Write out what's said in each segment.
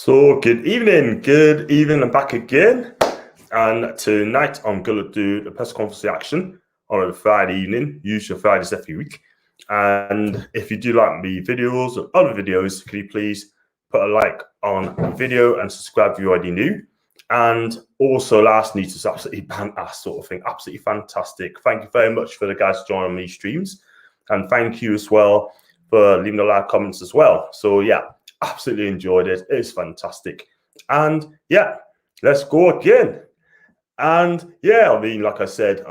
So good evening, I'm back again. And tonight I'm going to do the press conference reaction on a Friday evening, usually Fridays every week. And if you do like me videos and other videos, can you please put a like on the video and subscribe if you're already new. And also last night was absolutely badass sort of thing, absolutely fantastic. Thank you very much for the guys joining me streams. And thank you as well for leaving the like comments as well. So yeah, absolutely enjoyed it. It's fantastic. And yeah, let's go again. And yeah, like I said,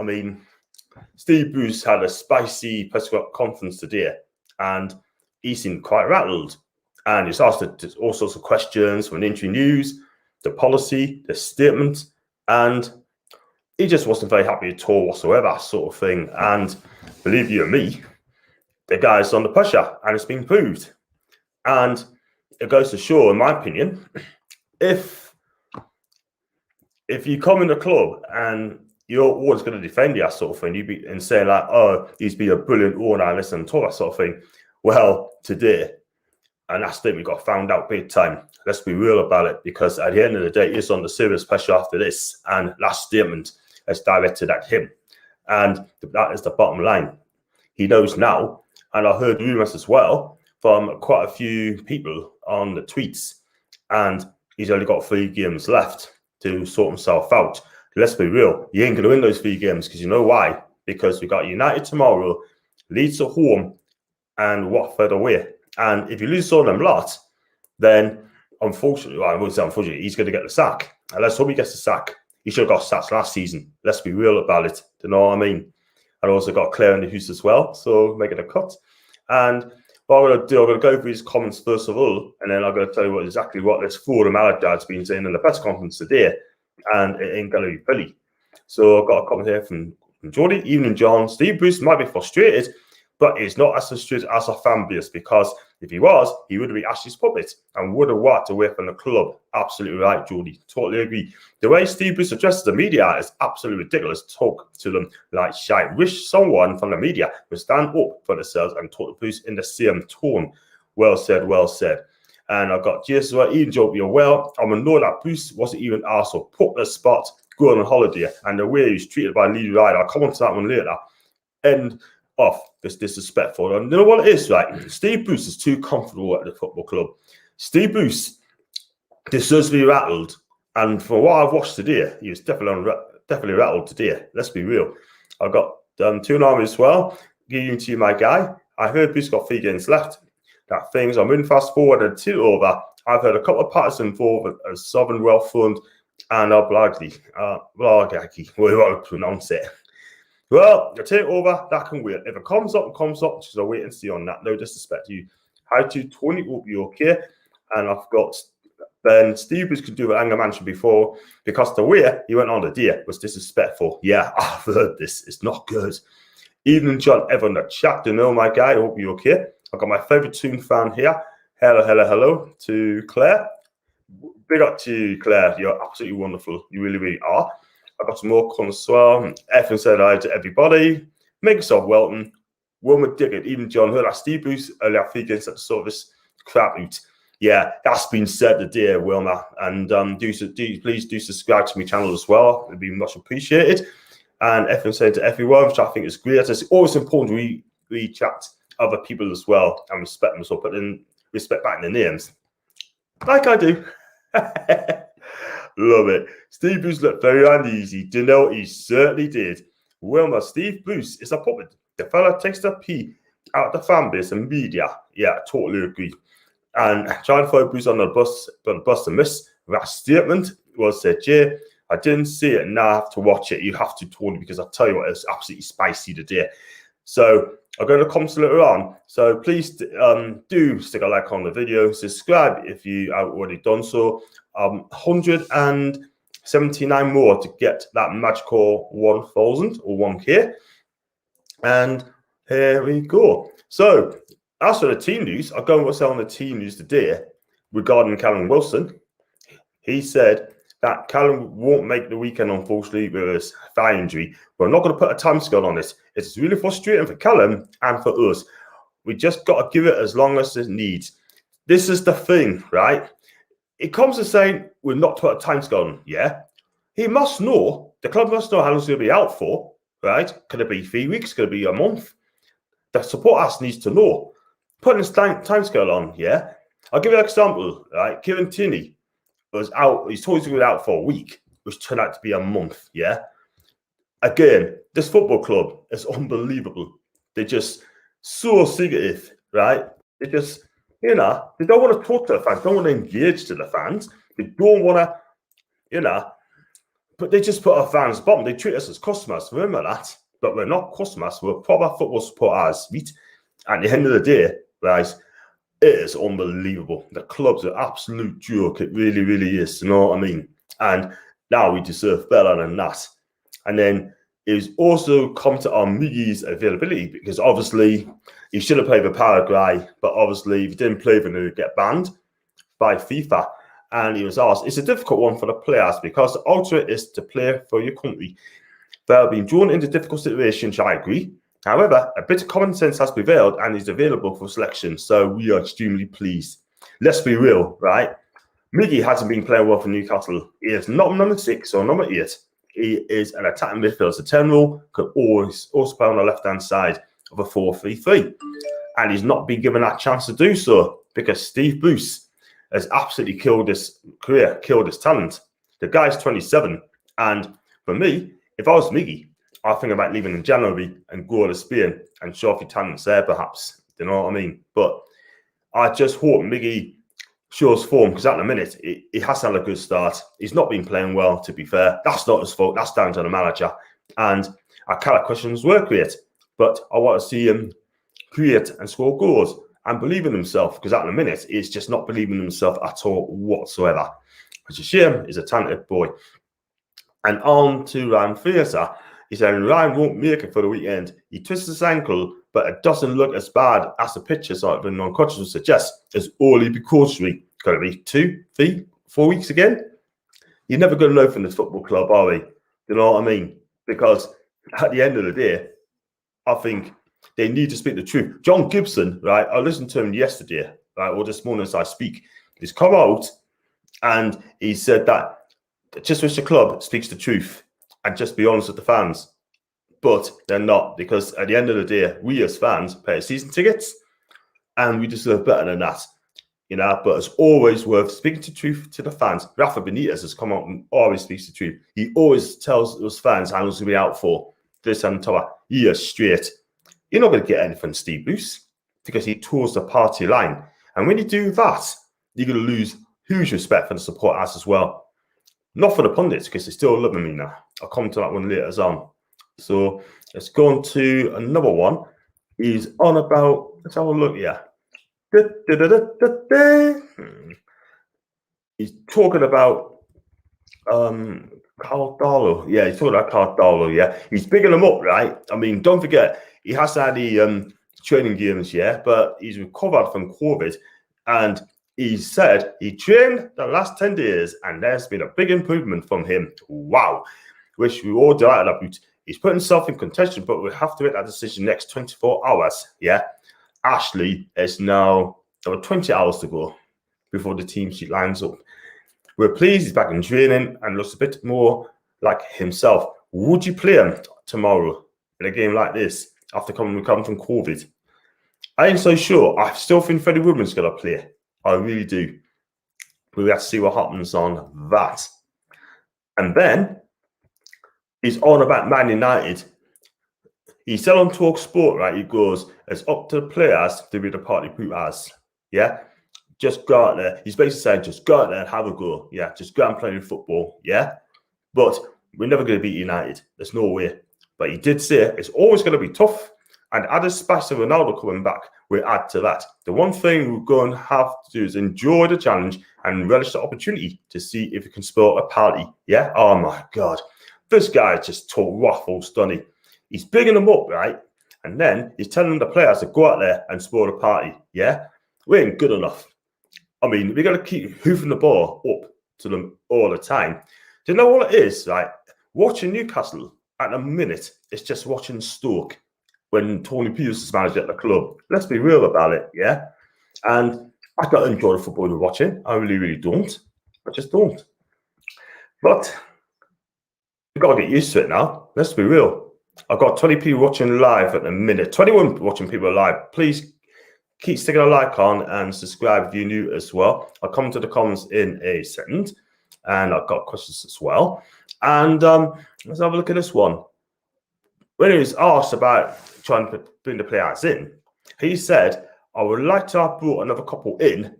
Steve Bruce had a spicy press conference today, and he seemed quite rattled. And he's asked all sorts of questions from Injury News, the policy, the statement, and he just wasn't very happy at all whatsoever, sort of thing. And believe you me, the guy's under pressure, and it's been proved. And it goes to show, in my opinion, if you come in the club and you're always going to defend that sort of thing, and say like, oh, he's been a brilliant owner and listen to that sort of thing. Well, today, and that statement got found out big time. Let's be real about it, because at the end of the day, he's under serious pressure after this, and that statement is directed at him. And that is the bottom line. He knows now, and I heard rumors as well from quite a few people on the tweets, and he's only got 3 games left to sort himself out. Let's be real, he ain't going to win those 3 games, because you know why? Because we got United tomorrow, Leeds at home, and Watford away. And if you lose all them lot, then unfortunately, well, I won't say unfortunately, he's going to get the sack. And let's hope he gets the sack. He should have got sacked last season. Let's be real about it. Do you know what I mean? And also got Claire in the house as well, so make it a cut. And what I'm going to do, I'm going to go through his comments first of all, and then I'm going to tell you exactly what this Forum Aladad's been saying in the press conference today, and it ain't going to be pretty. So I've got a comment here from Jordy. Evening, John. Steve Bruce might be frustrated, but he's not as frustrated as a fan base, because if he was, he would be Ashley's puppet and would have walked away from the club. Absolutely right, Jordy. Totally agree. The way Steve Bruce addresses the media is absolutely ridiculous. Talk to them like shite. Wish someone from the media would stand up for themselves and talk to Bruce in the same tone. Well said, well said. And I've got Jesus, even Joe, you're well. I'm annoyed that Bruce wasn't even asked to put the spot, going on holiday, and the way he was treated by Lee Ryder. I'll come on to that one later. End off this disrespectful. And you know what it is, right? Steve Bruce is too comfortable at the football club. Steve Bruce deserves to be rattled. And from what I've watched today, he was definitely rattled today. Let's be real. I've got 2 armies as well. Giving to you, my guy. I heard Bruce got 3 games left. That things are moving fast forward and 2 over. I've heard a couple of parties involved a Sovereign Wealth Fund and a Blaggy, whatever I pronounce it. Well, the takeover, that can wait. If it comes up, just a wait and see on that. No disrespect to you. How to Tony, hope you're okay. And I've got Ben. Steve Bruce could do what Anger Mansion before, because the way he went on the day was disrespectful. Yeah, I've heard this. It's not good. Evening, John Evan, the chat. To know, my guy, I hope you're okay. I've got my favorite Toon fan here. Hello to Claire. Big up to you, Claire. You're absolutely wonderful. You really, really are. I've got some more comments as well. Ethan said hi to everybody. Make yourself welcome. Wilma Dickett, even John heard that Steve Bruce earlier against that service crap out. Yeah, that's been said today, Wilma. And please do subscribe to my channel as well. It'd be much appreciated. And Ethan said to everyone, which I think is great. It's always important we chat other people as well and respect them. So put in respect back in the names, like I do. Love it. Steve Bruce looked very uneasy. Do you know he certainly did. Wilma, Steve Bruce is a puppet. The fella takes the pee out of the fan base and media. Yeah, totally agree. And trying to throw Bruce on the bus and miss that statement was said, Jay, I didn't see it, now I have to watch it. You have to, Tony, because I tell you what, it's absolutely spicy today. So I'm going to comment later on. So please do stick a like on the video. Subscribe if you have already done so. 179 more to get that magical 1,000 or 1K. And here we go. So as for the team news, I'll go and what's on the team news today regarding Callum Wilson. He said that Callum won't make the weekend, unfortunately, with his thigh injury. We're not going to put a time scale on this. It's really frustrating for Callum and for us. We just got to give it as long as it needs. This is the thing, right? it comes to saying we're not put a timescale on, yeah? He must know, the club must know how long it's going to be out for, right? Could it be 3 weeks? Could it be a month? The support house needs to know. Putting a timescale on, yeah? I'll give you an example, right? Kieran Tierney was out, he's told he's going to be out for a week, which turned out to be a month, yeah? Again, this football club is unbelievable. They're just so secretive, right? They just, they don't want to talk to the fans, don't want to engage to the fans. They don't want to, but they just put our fans bottom. They treat us as customers. Remember that. But we're not customers. We're proper football supporters. At the end of the day, guys, it is unbelievable. The club's an absolute joke. It really, really is. You know what I mean? And now we deserve better than that. And then it's also commented on Miggy's availability, because obviously he should have played for Paraguay, but obviously if he didn't play, then he would get banned by FIFA. And he was asked, it's a difficult one for the players because the ultimate is to play for your country. They have been drawn into difficult situations, I agree. However, a bit of common sense has prevailed and is available for selection. So we are extremely pleased. Let's be real, right? Miggy hasn't been playing well for Newcastle. He is not number 6 or number 8. He is an attacking midfielder. So 10 rule could always also play on the left-hand side of a 4-3-3. And he's not been given that chance to do so because Steve Bruce has absolutely killed his career, killed his talent. The guy's 27. And for me, if I was Miggy, I think about leaving in January and go to Spain and show off your talents there, perhaps. You know what I mean? But I just hope Miggy shows form, because at the minute, he has had a good start. He's not been playing well, to be fair. That's not his fault. That's down to the manager. And I can't question his work rate. But I want to see him create and score goals and believe in himself, because at the minute, he's just not believing in himself at all whatsoever. Which is a shame. He's a talented boy. And on to Ryan Fraser. He said Ryan won't make it for the weekend. He twisted his ankle, but it doesn't look as bad as the pictures of the non-conscious suggest. It's only precautionary. Going to be 2, 3, 4 weeks again. You're never going to know from this football club, are we? You know what I mean? Because at the end of the day, I think they need to speak the truth. John Gibson, right? I listened to him yesterday, right, or this morning as I speak. He's come out and he said that just wish the club speaks the truth and just be honest with the fans. But they're not, because at the end of the day, we as fans pay season tickets and we deserve better than that. But it's always worth speaking the truth to the fans. Rafa Benitez has come out and always speaks the truth. He always tells those fans how long he's going to be out for. This and that. He is straight. You're not going to get anything from Steve Bruce because he tours the party line. And when you do that, you're going to lose huge respect for the supporters as well. Not for the pundits, because they still love me now. I'll come to that one later on. So let's go on to another one. He's on about, let's have a look here. He's talking about Carl Darlow. Yeah, he's talking about Carl Darlow, yeah. He's bigging him up, right? I mean, don't forget, he has had the training games, yeah, but he's recovered from COVID. And he said he trained the last 10 days and there's been a big improvement from him. Wow. Which we all delighted about. He's put himself in contention, but we have to make that decision next 24 hours, yeah. Ashley is now about 20 hours to go before the team sheet lines up. We're pleased he's back in training and looks a bit more like himself. Would you play him tomorrow in a game like this after coming from COVID? I ain't so sure. I still think Freddie Woodman's going to play. I really do. But we have to see what happens on that. And then he's on about Man United. He said on Talk Sport, right, he goes, it's up to the players to be the party poopers. Yeah? Just go out there. He's basically saying, just go out there and have a go. Yeah? Just go out and play football. Yeah? But we're never going to beat United. There's no way. But he did say it's always going to be tough. And added spice of Ronaldo coming back will add to that. The one thing we're going to have to do is enjoy the challenge and relish the opportunity to see if we can spell a party. Yeah? Oh, my God. This guy just talk waffles, doesn't he? He's bigging them up, right? And then he's telling the players to go out there and spoil the party. Yeah? We ain't good enough. I mean, we got to keep hoofing the ball up to them all the time. Do you know what it is, right? Watching Newcastle at the minute, it's just watching Stoke when Tony Pierce is manager at the club. Let's be real about it, yeah? And I don't enjoy the football we're watching. I really, really don't. I just don't. But we've got to get used to it now. Let's be real. I've got 20 people watching live at the minute. 21 watching people live. Please keep sticking a like on and subscribe if you're new as well. I'll come to the comments in a second. And I've got questions as well. And let's have a look at this one. When he was asked about trying to bring the players in, he said, I would like to have brought another couple in.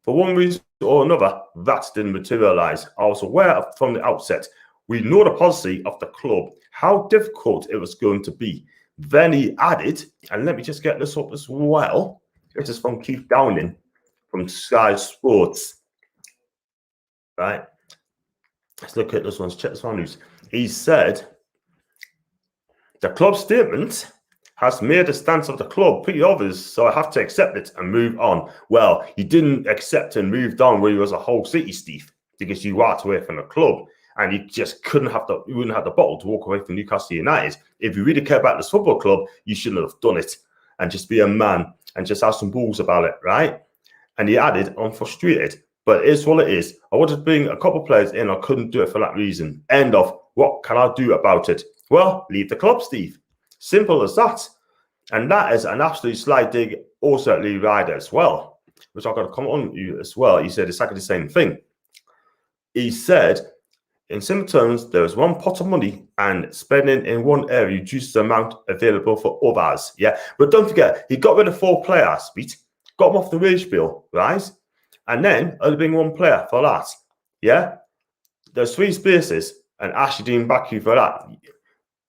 For one reason or another, that didn't materialise. I was aware from the outset, we know the policy of the club, how difficult it was going to be. Then he added, and let me just get this up as well. This is from Keith Downing from Sky Sports. Right. Let's look at this one. Check this one news. He said, the club statement has made the stance of the club pretty obvious, so I have to accept it and move on. Well, he didn't accept and moved on when he was a whole city, Steve, because you walked away from the club and you just you wouldn't have the bottle to walk away from Newcastle United. If you really care about this football club, you shouldn't have done it and just be a man and just have some balls about it, right? And he added, I'm frustrated. But it is what it is. I wanted to bring a couple of players in. I couldn't do it for that reason. End of. What can I do about it? Well, leave the club, Steve. Simple as that. And that is an absolute slight dig also at Lee Ryder as well, which I've got to comment on you as well. He said exactly the same thing. He said, in simple terms, there is one pot of money and spending in one area reduces the amount available for others. Yeah. But don't forget, he got rid of 4 players, Pete. Got them off the wage bill, right? And then only bring 1 player for that. Yeah? There's 3 spaces and Ashley Dean back you for that.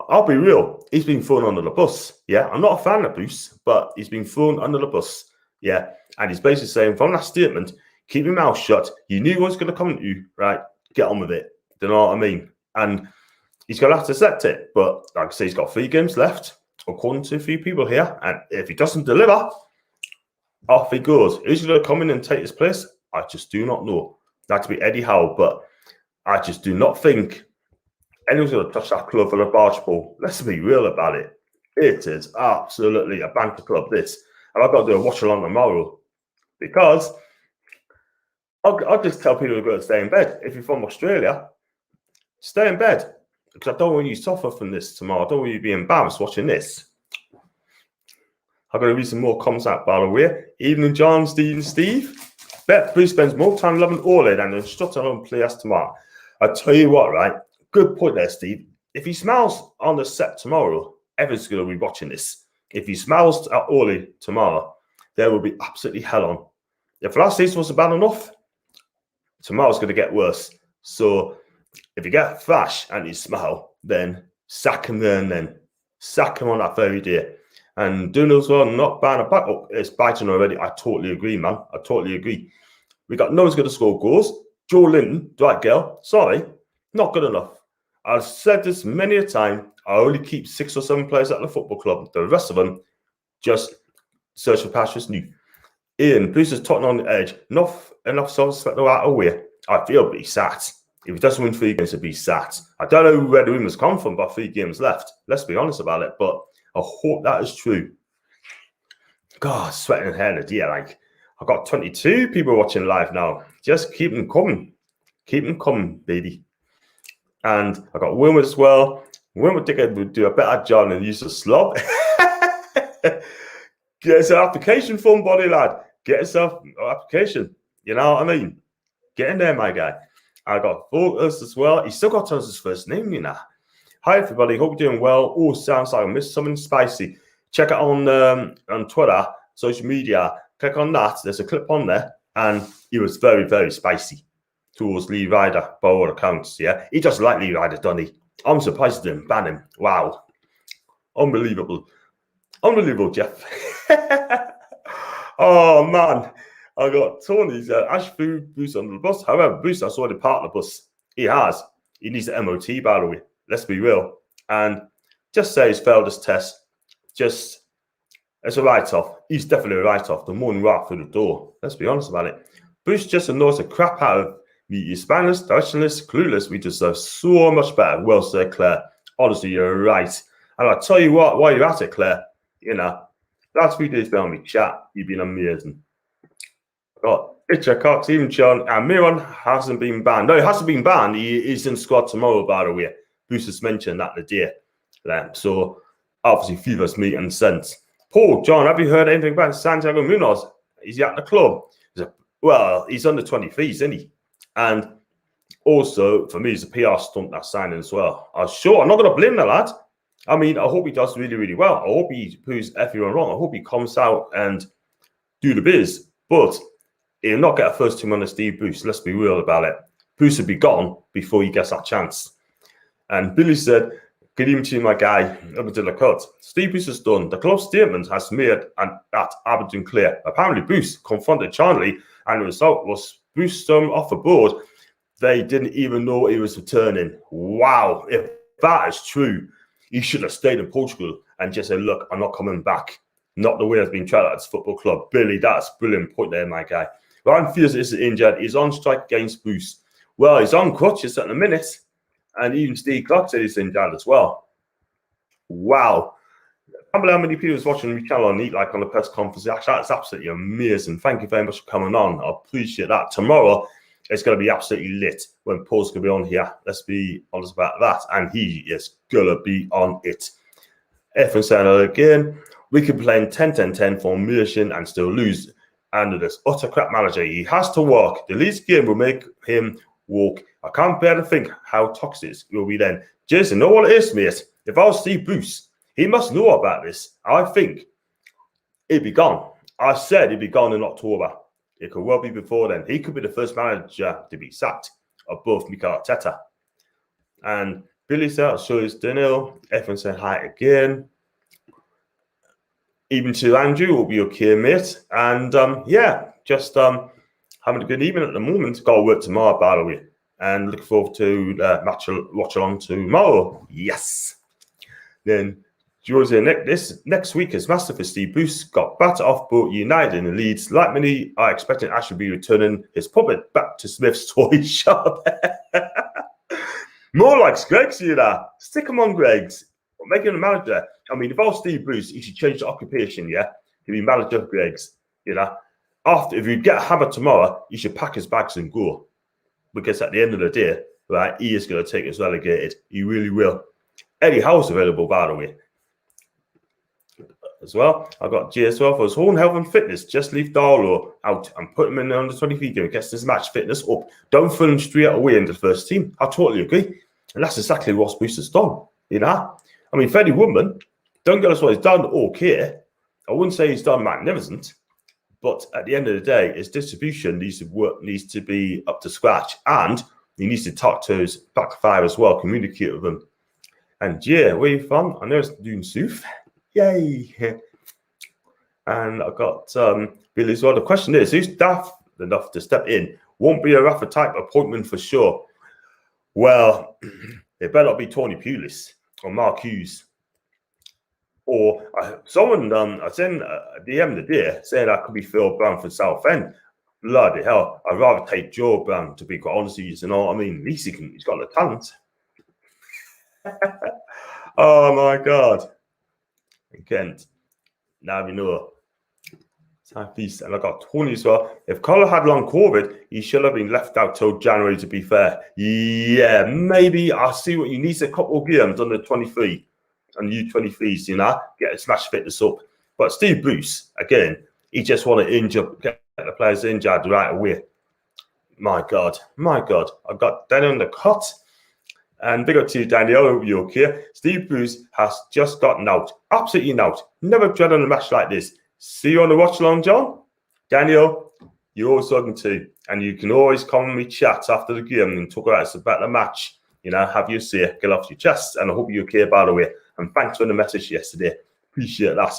I'll be real. He's been thrown under the bus. Yeah? I'm not a fan of Bruce, but he's been thrown under the bus. Yeah? And he's basically saying from that statement, keep your mouth shut. You knew what was going to come to you, right? Get on with it. Do you know what I mean? And he's going to have to accept it. But like I say, he's got 3 games left, according to a few people here. And if he doesn't deliver, off he goes. Who's going to come in and take his place? I just do not know. That could be Eddie Howe, but I just do not think anyone's going to touch that club for a barge pole. Let's be real about it. It is absolutely a banker club, this. And I've got to do a watch along tomorrow because I'll just tell people to go and stay in bed. If you're from Australia, stay in bed because I don't want you to suffer from this tomorrow. I don't want you to be embarrassed watching this. I'm going to read some more comments out, by the way. Evening, John, Steve. Bet Bruce spends more time loving Ole than instructing on players tomorrow. I tell you what, right? Good point there, Steve. If he smiles on the set tomorrow, everyone's going to be watching this. If he smiles at Ole tomorrow, there will be absolutely hell on. If last season was bad enough, tomorrow's going to get worse. So if you get Flash and you smile, then sack him there and then. Sack him on that very day. And doing as well, not buying a back up, it's biting already. I totally agree, man. I totally agree. We got no one's going to score goals. Joe Linton, Dwight Gale, sorry, not good enough. I've said this many a time. I only keep 6 or 7 players at the football club. The rest of them just search for pastures new. Ian, Bruce is totting on the edge. Enough self-respect out of way. I feel be sat. If he doesn't win 3 games, he'll be sat. I don't know where the rumors come from, but 3 games left. Let's be honest about it. But I hope that is true. God, sweating head. Yeah, like I've got 22 people watching live now. Just keep them coming. Keep them coming, baby. And I got Wilmot as well. Wilmot Dickhead would do a better job than use of slob. Get yourself an application form, body lad. Get yourself an application. You know what I mean? Get in there, my guy. I got photos as well. He still got to his first name, you know. Hi, everybody. Hope you're doing well. Oh, sounds like I missed something spicy. Check it on Twitter, social media. Click on that. There's a clip on there. And he was very, very spicy towards Lee Ryder, by all accounts. Yeah, he just like Lee Ryder, doesn't he? I'm surprised he didn't ban him. Wow. Unbelievable. Unbelievable, Jeff. Oh, man. I got Tony's Ash threw Bruce under the bus. However, Bruce has already parked the bus. He has. He needs the MOT, by the way. Let's be real. And just say he's failed his test. Just, it's a write-off. He's definitely a write-off. The morning right through the door. Let's be honest about it. Bruce just annoys the crap out of me. Spanish, directionless, clueless. We deserve so much better. Well said, Claire. Honestly, you're right. And I'll tell you what, while you're at it, Claire, you know, last 3 days been on me chat, you've been amazing. God, Richard Cox, even John, and Miron hasn't been banned. No, he hasn't been banned. He is in squad tomorrow, by the way. Bruce has mentioned that today. So, obviously, fevers meet and sense. Paul, John, have you heard anything about Santiago Munoz? Is he at the club? Well, he's under 23s, isn't he? And also, for me, it's a PR stunt, that signing as well. I'm not going to blame the lad. I mean, I hope he does really, really well. I hope he proves everyone wrong. I hope he comes out and do the biz. But he'll not get a first team on the Steve Bruce. Let's be real about it. Bruce will be gone before he gets that chance. And Billy said, good evening to you, my guy, up until the cut. Steve Bruce is done. The club statement has made that Aberdeen clear. Apparently, Bruce confronted Charlie, and the result was Bruce off the board. They didn't even know he was returning. Wow. If that is true, he should have stayed in Portugal and just said, look, I'm not coming back. Not the way it's been treated at this football club. Billy, that's a brilliant point there, my guy. Ryan Fields is injured. He's on strike against Bruce. Well, he's on crutches at the minute. And even Steve Clark said he's injured as well. Wow. I can't believe how many people was watching Mikel on Eat like on the press conference. Actually, that's absolutely amazing. Thank you very much for coming on. I appreciate that. Tomorrow, it's going to be absolutely lit when Paul's going to be on here. Let's be honest about that. And he is going to be on it. Efren saying again, we could play in 10-10-10 formation and still lose. Under this utter crap manager, he has to walk. The Leeds game will make him walk. I can't bear to think how toxic it will be then. Jason, know what it is, mate? If I was Steve Bruce, he must know about this. I think he'd be gone. I said he'd be gone in October. It could well be before then. He could be the first manager to be sacked above Mikel Arteta. And Billy said, so is Daniel. Everyone said hi again. Even to Andrew will be okay, mate. And yeah, just having a good evening at the moment. Got to work tomorrow, by the way. And look forward to watch along tomorrow. Yes. Then Jose, this next week is massive for Steve Bruce. Got battered off both United and Leeds. Like many are expecting Ash will be returning his puppet back to Smith's toy shop. More like Greg's, you know. Stick him on Greg's. Make him a manager. I mean, if I was Steve Bruce, he should change the occupation, yeah? He'd be manager of Greg's, you know. If you get a hammer tomorrow, he should pack his bags and go. Because at the end of the day, right, he is going to take us relegated. He really will. Eddie Howe's available, by the way. As well, I've got Jay as well for his own health and fitness. Just leave Darlow out and put him in the under 23 game. Gets his match fitness up. Don't throw him straight away into the first team. I totally agree. And that's exactly what Bruce has done, you know. I mean, Freddie Woodman, don't get us wrong, he's done okay. I wouldn't say he's done magnificent. But at the end of the day, his distribution needs to be up to scratch. And he needs to talk to his back five as well, communicate with them. And yeah, where are you from? I know it's doing Sooth. Yay. And I've got Billy as well. The question is, who's daft enough to step in? Won't be a Rafa type appointment for sure. Well, it better not be Tony Pulis or Mark Hughes. Or someone I sent a DM today saying that could be Phil Brown for Southend. Bloody hell, I'd rather take Joe Brown, to be quite honest with you. You know what I mean? At least he's got the talent. Oh my God. Kent. Now we know. Southeast. And I got Tony as well. If Collar had long COVID, he should have been left out till January, to be fair. Yeah, maybe. I'll see what you need. A couple of games under 23 and U23s, you know, get his match fitness up. But Steve Bruce, again, he just want to get the players injured right away. My God. I've got Daniel in the cut. And big up to you, Daniel. I hope you're okay. Steve Bruce has just gotten out. Absolutely out. Never dreaded a match like this. See you on the watch along, John. Daniel, you're always talking to. And you can always come and me chat after the game and talk about the match. You know, have your say, get off your chest. And I hope you're okay, by the way. And thanks for the message yesterday. Appreciate that.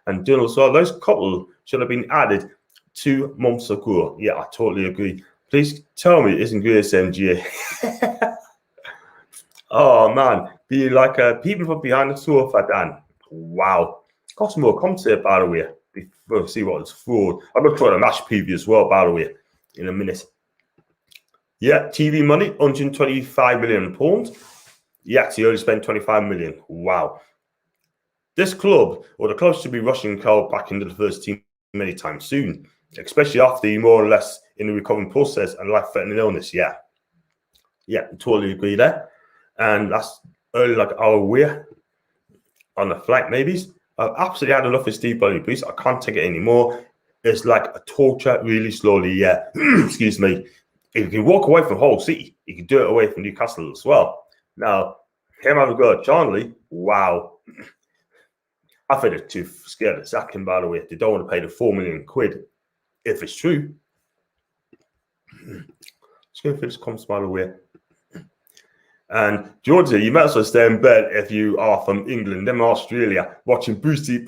And Dylan as well, those couple should have been added 2 months ago. Yeah, I totally agree. Please tell me it isn't Grace MJ. Oh, man. Be like people from behind the sofa, Dan. Wow. Got some more comments here, by the way. We'll see what it's for. I'm going to try the match preview as well, by the way, in a minute. Yeah, TV money, £125 million. Yeah, he only spent 25 million. Wow. This club, or the club, should be rushing Cole back into the first team anytime soon. especially after you more or less in the recovering process and life-threatening illness. Yeah, totally agree there. And that's only like our way on the flight. Maybe I've absolutely had enough of Steve Bloody Bruce. I can't take it anymore. It's like a torture, really slowly. Yeah, excuse me. If you can walk away from Hull City, you can do it away from Newcastle as well. Now, him having a go at Charnley, wow. I think they're too scared to sack him, by the way. They don't want to pay the £4 million if it's true. Just going to finish comments, by the way. And Georgia, you might as well stay in bed if you are from England, then Australia, watching Brucey.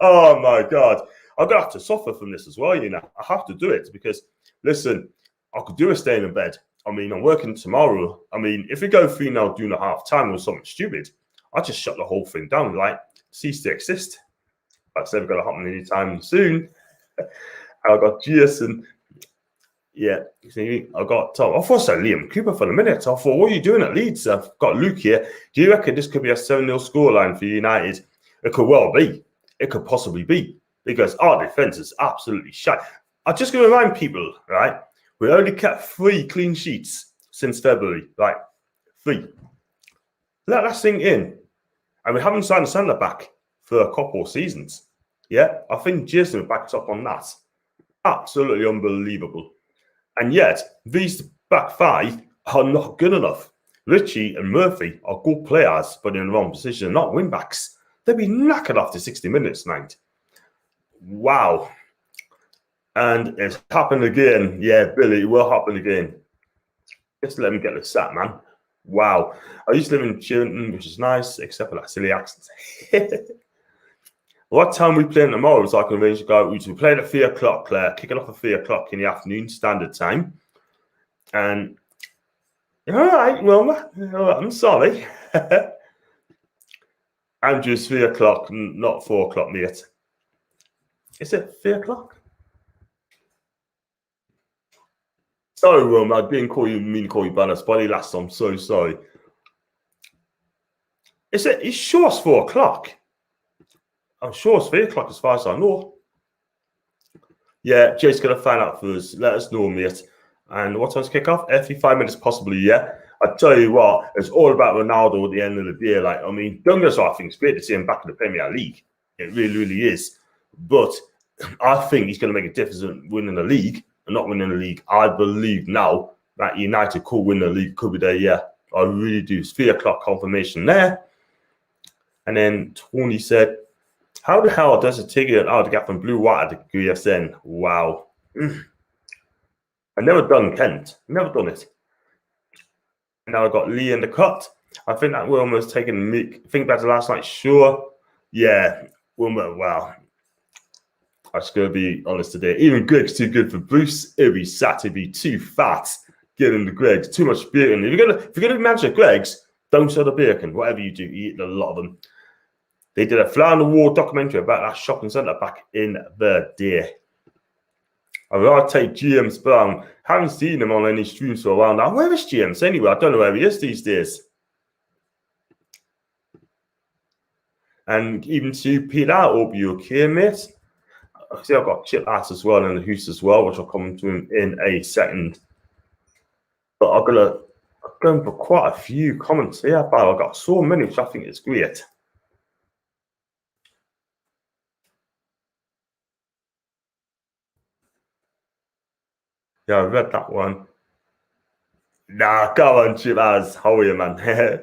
Oh my God. I'm going to have to suffer from this as well, you know. I have to do it because, listen, I could do a staying in bed. I mean, I'm working tomorrow. I mean, if we go 3-0 during the half time or something stupid, I just shut the whole thing down, like, cease to exist. That's never going to happen anytime soon. I got Jason. Yeah, see, I got Tom. I thought I said Liam Cooper for a minute. I thought, what are you doing at Leeds? I've got Luke here. Do you reckon this could be a 7-0 scoreline for United? It could well be. It could possibly be. Because our defence is absolutely shite. I'm just going to remind people, right? We only kept 3 clean sheets since February. Like, 3. Let that sink in. And we haven't signed a centre-back for a couple of seasons. Yeah, I think Jason backs up on that. Absolutely unbelievable. And yet, these back 5 are not good enough. Richie and Murphy are good players, but in the wrong position, not wing-backs. They'll be knackered after 60 minutes tonight. Wow. And it's happened again. Yeah, Billy, it will happen again. Just let me get the sat, man. Wow. I used to live in Chilton, which is nice, except for that silly accent. What time we playing tomorrow? So I can arrange to go out. We played at 3 o'clock, Claire. Kick it off at 3 o'clock in the afternoon, standard time. And, all right, well, I'm sorry. Andrew's 3 o'clock, not 4 o'clock, mate. Is it 3 o'clock? Sorry, Rome. I didn't mean to call you by the spotty last time. I'm so sorry. It's sure it's 4 o'clock. I'm sure it's 3 o'clock as far as I know. Yeah, Jay's going to find out for us. Let us know, mate. And what time's kick off? Every 5 minutes, possibly, yeah. I tell you what, it's all about Ronaldo at the end of the day. Like, I mean, don't get us wrong, I think it's great to see him back in the Premier League. It really, really is. But I think he's going to make a difference in winning the league and not winning the league. I believe now that United could win the league, could be there, yeah. I really do. It's 3 o'clock confirmation there. And then Tony said, how the hell does it take it out to get from Blue White at the GSN? Wow. I never done Kent. Never done it. And now I got Lee in the cut. I think that Wilmer's taking me. Think back to last night. Sure. Yeah. Wilmer, wow. I'm just going to be honest today. Even Greg's too good for Bruce. It'll be sad to be too fat. Getting the Greg's. Too much bacon. If you're gonna manage Greg's, don't sell the bacon. Whatever you do, eat a lot of them. They did a fly on the wall documentary about that shopping centre back in the day. I would take GM's Brown. Haven't seen him on any streams for a while now. Where is GM's anyway? I don't know where he is these days. And even to Peter, I hope you're okay, mate. I see I've got Chip Ass as well and the Hoos as well, which I'll come to him in a second. But I'm going for quite a few comments here, but I've got so many, which I think is great. Yeah, I read that one. Nah, come on, Chip Ass. How are you, man?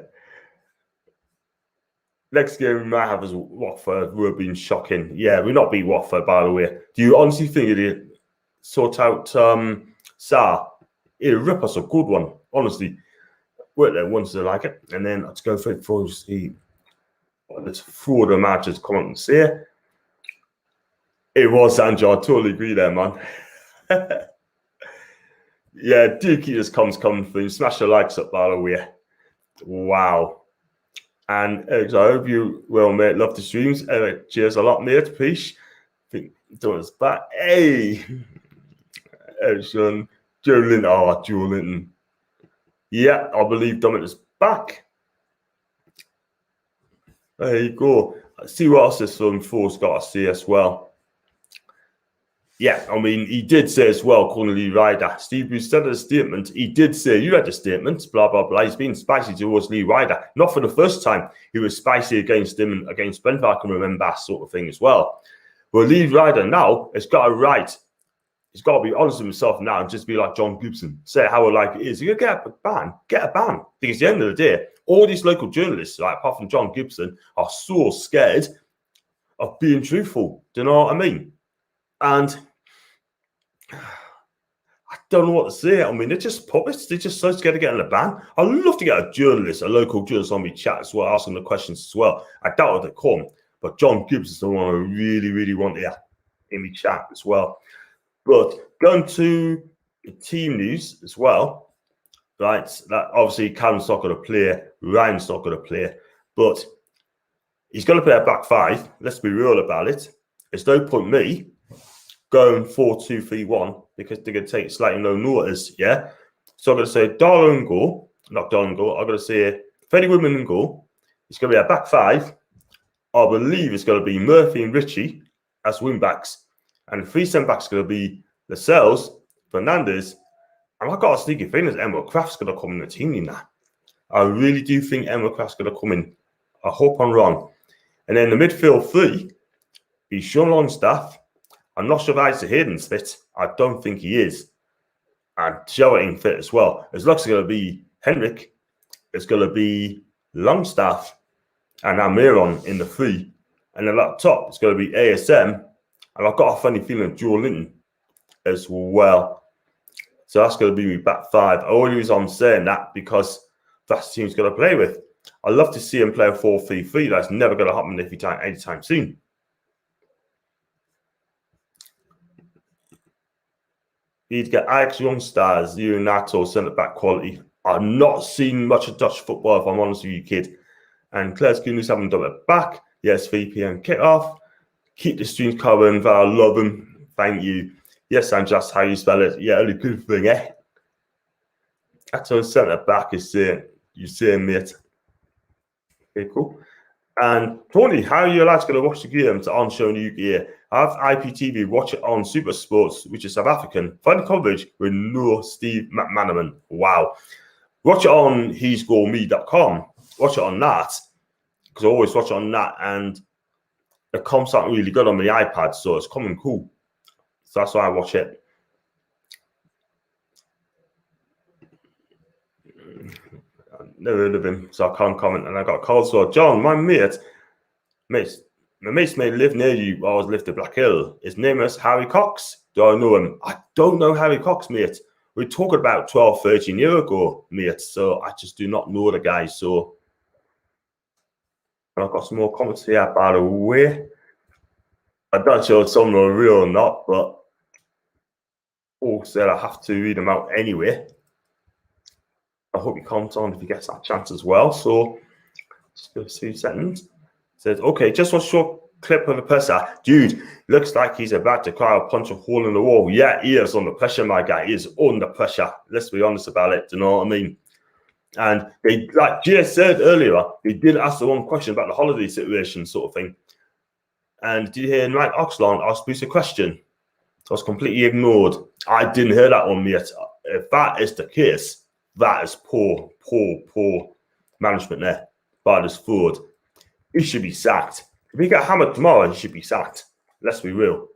Next game we might have is Watford. We're being shocking. Yeah, we're not beat Watford, by the way. Do you honestly think it'd sort out Sarr? It'll rip us a good one, honestly. Work there once they like it. And then let's go for it for see what this fraud of matches come on and say. It was Sancho. I totally agree there, man. Yeah, Dookie just coming through. Smash the likes up, by the way. Wow. And Eric, I hope you will, mate. Love the streams. Eric, cheers a lot, mate. Peace. Think doing us back. Hey, Eric, Joe Linton. Oh, Joe Linton. Yeah, I believe Dominic is back. There you go. see what else is from Forrest got to see as well. Yeah, I mean, he did say as well, calling Lee Ryder. Steve Bruce said in a statement, he did say, you read the statement, blah, blah, blah. He's been spicy towards Lee Ryder. Not for the first time. He was spicy against him and against Brentford, I can remember that sort of thing as well. But Lee Ryder now has got a right. He's got to be honest with himself now and just be like John Gibson. Say how like it is. You get a ban. Get a ban. Because at the end of the day, all these local journalists, like apart from John Gibson, are so scared of being truthful. Do you know what I mean? And I don't know what to say. I mean, they're just puppets. They're just so scared of getting a ban. I'd love to get a journalist, a local journalist on me chat as well, asking the questions as well. I doubt they'd come. But John Gibson's the one I really, really want here in me chat as well. But going to the team news as well, right? That obviously Callum's not going to play, Ryan's not going to play, but he's going to play a back five. Let's be real about it. It's no point me going 4-2-3-1 because they're going to take slightly no notice, yeah? So I'm going to say Darlow in goal, not Darlow in goal. I'm going to say Freddie Woodman in goal. It's going to be a back five. I believe it's going to be Murphy and Ritchie as wing backs. And the three centre-backs going to be Lascelles, Fernandez, and I've got a sneaky feeling that Emma Kraft's going to come in the team now. I really do think Emma Kraft's going to come in. I hope I'm wrong. And then the midfield three be Sean Longstaff. I'm not sure if Isaac Hayden's fit. I don't think he is. And Joe ain't fit as well. It looks going to be Henrik. It's going to be Longstaff and Almiron in the three. And then up top, it's going to be ASM. And I've got a funny feeling of Joe Linton as well. So that's going to be my back five. I only reason I'm saying that because that's the team's going to play with. I'd love to see him play a 4-3-3. That's never going to happen anytime soon. You'd get Ajax young stars, Nato, centre-back quality. I've not seen much of Dutch football, if I'm honest with you, kid. And Claire's Goonies haven't done it back. Yes, 3 p.m. kick-off. Keep the streams coming. I love them. Thank you. Yes, and just how you spell it. Yeah, only good thing, eh? That's what centre back is saying. You're saying, mate. Okay, cool. And Tony, how are you allowed to go to watch the games on show in the UK? I have IPTV, watch it on Super Sports, which is South African. Find coverage with no Steve McManaman. Wow. Watch it on he'sgoalme.com. Watch it on that. Because I always watch it on that. And the comps aren't really good on the iPad, so it's coming cool. So that's why I watch it. I've never heard of him, so I can't comment. And I got called. So, John, my mate's mate lived near you while I was lived at Black Hill. His name is Harry Cox. Do I know him? I don't know Harry Cox, mate. We're talking about 12, 13 years ago, mate. So I just do not know the guy. So and I've got some more comments here, by the way. I'm not sure if some of them are real or not, but Paul said I have to read them out anyway. I hope he comments on if he gets that chance as well. So just go 2 seconds. Says, okay, just a short clip of the presser. Dude, looks like he's about to cry or punch a hole in the wall. Yeah, he is under pressure, my guy. He is under pressure. Let's be honest about it. Do you know what I mean? And they, like Jay said earlier, they did ask the one question about the holiday situation sort of thing. And did you hear Mike Oxlade ask Bruce a question? I was completely ignored. I didn't hear that one yet. If that is the case, that is poor management there by this forward. He should be sacked. If he get hammered tomorrow, he should be sacked. Let's be real.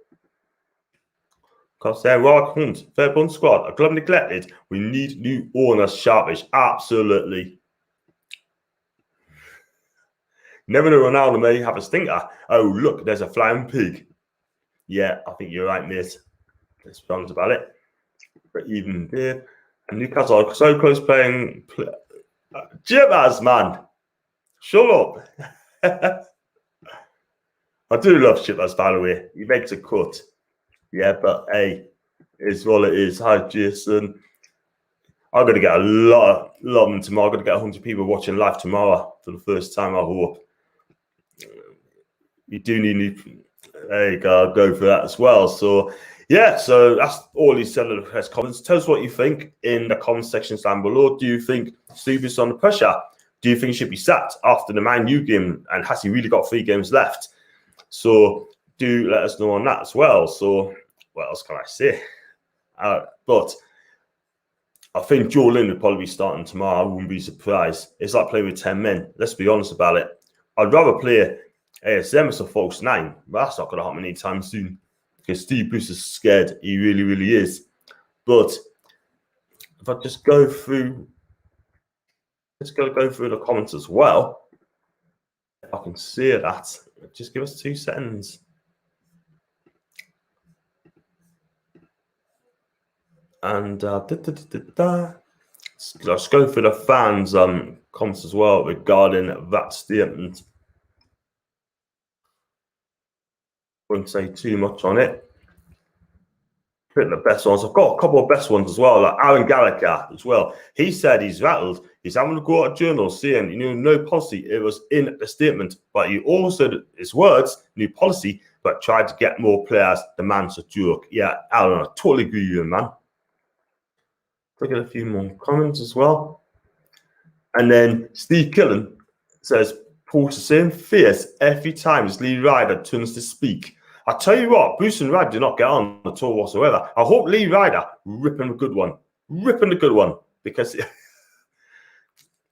Because they're Rock Hunt, Fairborn squad, a club neglected. We need new owners, sharpish. Absolutely. Never know Ronaldo may have a stinker. Oh, look, there's a flying pig. Yeah, I think you're right, mate. Let's be honest about it. But even there, and Newcastle are so close playing. Jibbers, man. Shut up. I do love Chippers, by the way. He makes a cut. Yeah, but hey, it's what it is. Hi, Jason. I'm going to get a lot of them tomorrow. I'm going to get 100 people watching live tomorrow for the first time, I hope. You do need new. There you go. I'll go for that as well. So, yeah, so that's all he said in the press conference. Tell us what you think in the comment section down below. Do you think Steve is under pressure? do you think he should be sacked after the Man U game? And has he really got 3 games left? So do let us know on that as well. So what else can I say? But I think Joe Lynn would probably be starting tomorrow. I wouldn't be surprised. It's like playing with 10 men. Let's be honest about it. I'd rather play ASM as a false 9, but that's not going to happen anytime soon because Steve Bruce is scared. He really, really is. But if I just go through, let's go through the comments as well. If I can see that, just give us 2 seconds. And let's go through the fans' comments as well regarding that statement. Won't say too much on it. Pick the best ones. I've got a couple of best ones as well, like Aaron Gallagher as well. He said he's rattled. He's having to go out of journal saying, no policy. It was in the statement, but he also, his words, new policy, but tried to get more players. The man's a joke. Yeah, Aaron, I totally agree with you, man. Look at a few more comments as well. And then Steve Killen says, Paul's the same face every time as Lee Ryder turns to speak. I tell you what, Bruce and Rad do not get on at all whatsoever. I hope Lee Ryder ripping a good one. Because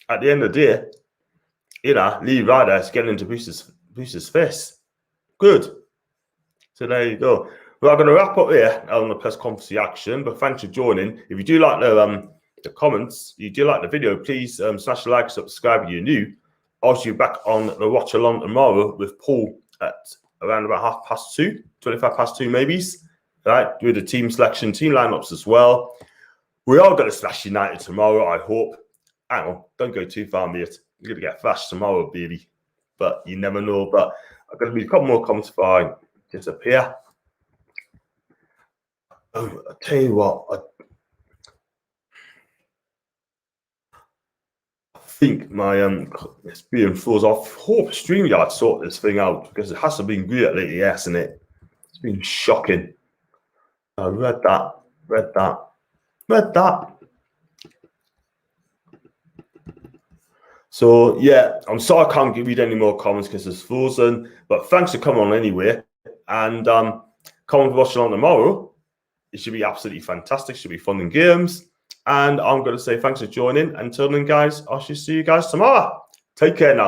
at the end of the day, Lee Ryder is getting into Bruce's face. Good. So there you go. Well, I'm going to wrap up here on the press conference reaction, but thanks for joining. If you do like the comments, you do like the video, please smash the like, subscribe if you're new. Also, you're back on the watch along tomorrow with Paul at around about 2:30, 25 past 2 maybe. Right, with the team selection, team lineups as well. We are going to smash United tomorrow, I hope. Hang on, don't go too far, mate. You're going to get flashed tomorrow, baby. But you never know. But I'm going to be a couple more comments before I disappear. Oh, I tell you what, I think my it's being frozen off. Hope StreamYard sort this thing out because it hasn't been great lately, hasn't it? It's been shocking. I read that. So yeah, I'm sorry I can't read any more comments because it's frozen. But thanks for coming on anyway, and come and watch it on tomorrow. It should be absolutely fantastic. It should be fun and games. And I'm going to say thanks for joining. Until then, guys, I shall see you guys tomorrow. Take care now.